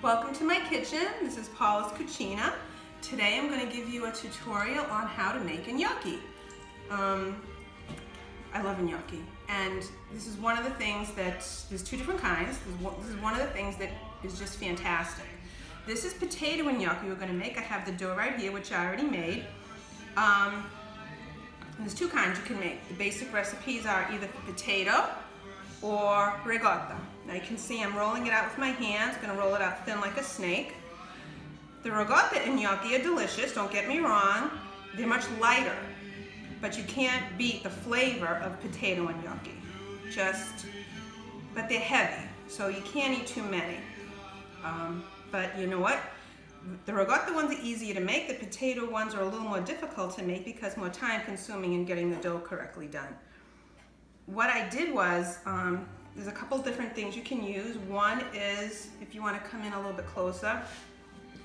Welcome to my kitchen. This is Paula's Cucina. Today I'm going to give you a tutorial on how to make a gnocchi. I love a gnocchi, and this is one of the things that, there's two different kinds. This is one of the things that is just fantastic. This is potato and gnocchi we're going to make. I have the dough right here, which I already made. There's two kinds you can make. The basic recipes are either for potato or ricotta. Now you can see I'm rolling it out with my hands. I'm going to roll it out thin like a snake. The ricotta and gnocchi are delicious, don't get me wrong. They're much lighter, but you can't beat the flavor of potato and gnocchi. But they're heavy, so you can't eat too many. But you know what? The ricotta ones are easier to make. The potato ones are a little more difficult to make because more time consuming in getting the dough correctly done. What I did was, there's a couple different things you can use. One is, if you want to come in a little bit closer,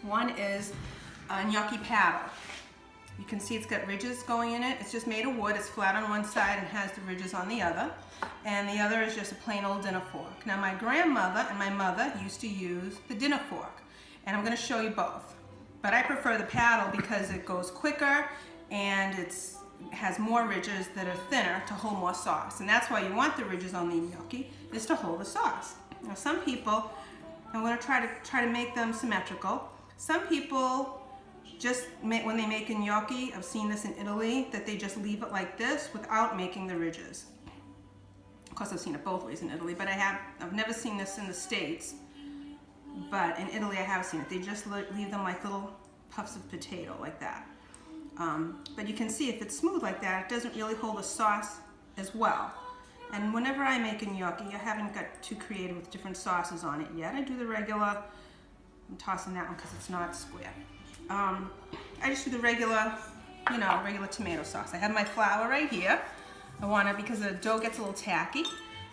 one is a gnocchi paddle. You can see it's got ridges going in it. It's just made of wood. It's flat on one side and has the ridges on the other. And the other is just a plain old dinner fork. Now my grandmother and my mother used to use the dinner fork. And I'm going to show you both. But I prefer the paddle because it goes quicker and it has more ridges that are thinner to hold more sauce. And that's why you want the ridges on the gnocchi, is to hold the sauce. Now some people, I'm going to try to make them symmetrical. Some people just make, when they make a gnocchi, I've seen this in Italy, that they just leave it like this without making the ridges. Of course I've seen it both ways in Italy, but I've never seen this in the States. But in Italy I have seen it. They just leave them like little puffs of potato like that. But you can see if it's smooth like that, it doesn't really hold the sauce as well. And whenever I make a gnocchi, I haven't got too creative with different sauces on it yet. I do the regular, I'm tossing that one because it's not square. I just do the regular, regular tomato sauce. I have my flour right here. I want to, because the dough gets a little tacky,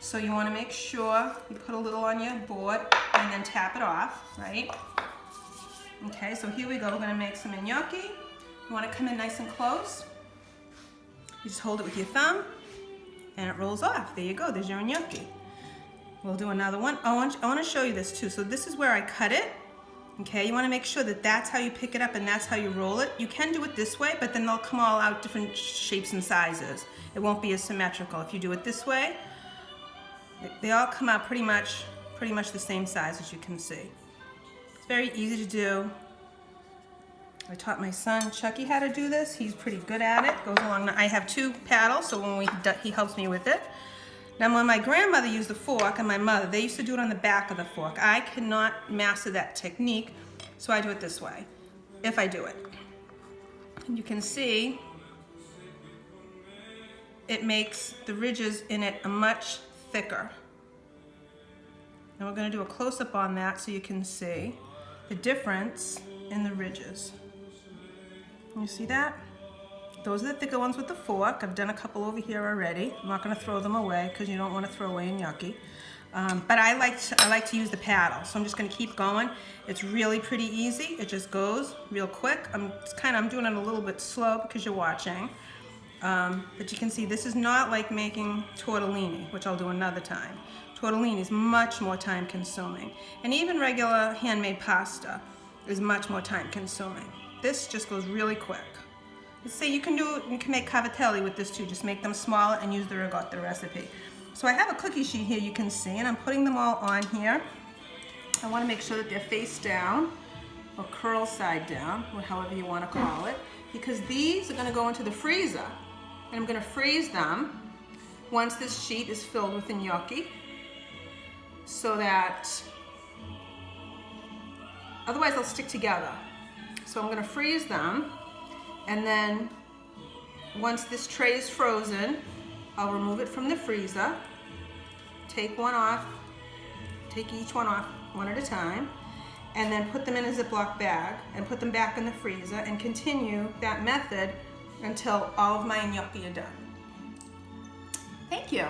so you want to make sure you put a little on your board and then tap it off, right? Okay, so here we go. We're going to make some gnocchi. You want to come in nice and close. You just hold it with your thumb and it rolls off. There you go, there's your gnocchi. We'll do another one. I want to show you this too. So this is where I cut it. Okay, you want to make sure that that's how you pick it up and that's how you roll it. You can do it this way, but then they'll come all out different shapes and sizes. It won't be as symmetrical. If you do it this way, they all come out pretty much the same size, as you can see. It's very easy to do. I taught my son Chucky how to do this. He's pretty good at it. Goes along. I have two paddles, so when he helps me with it. Now, when my grandmother used the fork and my mother, they used to do it on the back of the fork. I cannot master that technique, so I do it this way, if I do it. And you can see it makes the ridges in it much thicker. And we're going to do a close-up on that so you can see the difference in the ridges. You see that? Those are the thicker ones with the fork. I've done a couple over here already. I'm not going to throw them away because you don't want to throw away a gnocchi. But I like to use the paddle, so I'm just going to keep going. It's really pretty easy. It just goes real quick. I'm doing it a little bit slow because you're watching. But you can see this is not like making tortellini, which I'll do another time. Tortellini is much more time consuming. And even regular handmade pasta is much more time consuming. This just goes really quick. Let's say you can make cavatelli with this too. Just make them smaller and use the ricotta recipe. So I have a cookie sheet here, you can see, and I'm putting them all on here. I want to make sure that they're face down or curl side down, or however you want to call it, because these are going to go into the freezer. And I'm going to freeze them once this sheet is filled with the gnocchi, so that otherwise they'll stick together. So I'm going to freeze them, and then once this tray is frozen, I'll remove it from the freezer, take one off, take each one off one at a time, and then put them in a Ziploc bag and put them back in the freezer and continue that method until all of my gnocchi are done. Thank you.